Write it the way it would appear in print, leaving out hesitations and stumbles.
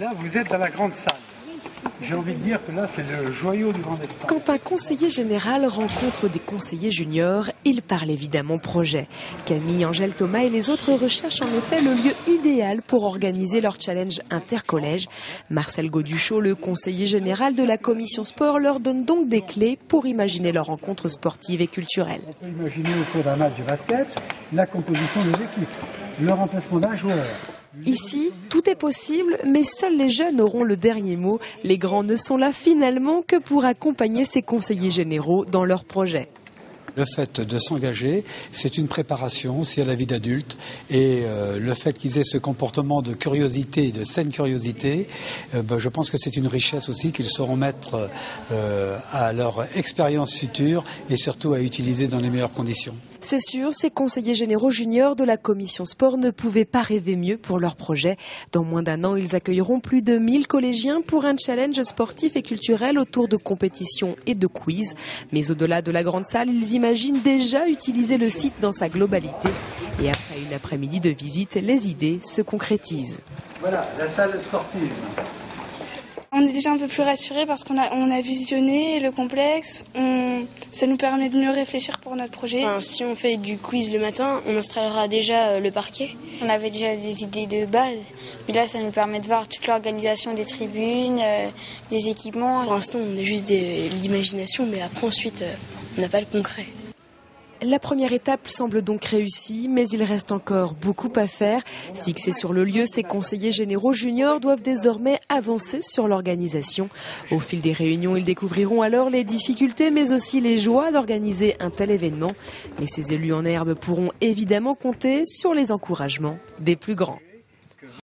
Là, vous êtes dans la grande salle. J'ai envie de dire que là, c'est le joyau du grand espace. Quand un conseiller général rencontre des conseillers juniors, il parle évidemment projet. Camille, Angèle, Thomas et les autres recherchent en effet le lieu idéal pour organiser leur challenge intercollège. Marcel Gauduchot, le conseiller général de la commission sport, leur donne donc des clés pour imaginer leur rencontre sportive et culturelle. On peut imaginer autour d'un match de basket la composition des équipes, le remplacement d'un joueur. Ici, tout est possible, mais seuls les jeunes auront le dernier mot. Les grands ne sont là finalement que pour accompagner ces conseillers généraux dans leurs projets. Le fait de s'engager, c'est une préparation aussi à la vie d'adulte, et le fait qu'ils aient ce comportement de curiosité, de saine curiosité, je pense que c'est une richesse aussi qu'ils sauront mettre à leur expérience future et surtout à utiliser dans les meilleures conditions. C'est sûr, ces conseillers généraux juniors de la commission sport ne pouvaient pas rêver mieux pour leur projet. Dans moins d'un an, ils accueilleront plus de 1000 collégiens pour un challenge sportif et culturel autour de compétitions et de quiz. Mais au-delà de la grande salle, ils imaginent déjà utiliser le site dans sa globalité. Et après une après-midi de visite, les idées se concrétisent. Voilà, la salle sportive. On est déjà un peu plus rassurés parce qu'on a visionné le complexe. Ça nous permet de mieux réfléchir pour notre projet. Si on fait du quiz le matin, on installera déjà le parquet. On avait déjà des idées de base, mais là ça nous permet de voir toute l'organisation des tribunes, des équipements. Pour l'instant on a juste l'imagination, mais après ensuite on n'a pas le concret. La première étape semble donc réussie, mais il reste encore beaucoup à faire. Fixés sur le lieu, ces conseillers généraux juniors doivent désormais avancer sur l'organisation. Au fil des réunions, ils découvriront alors les difficultés, mais aussi les joies d'organiser un tel événement. Mais ces élus en herbe pourront évidemment compter sur les encouragements des plus grands.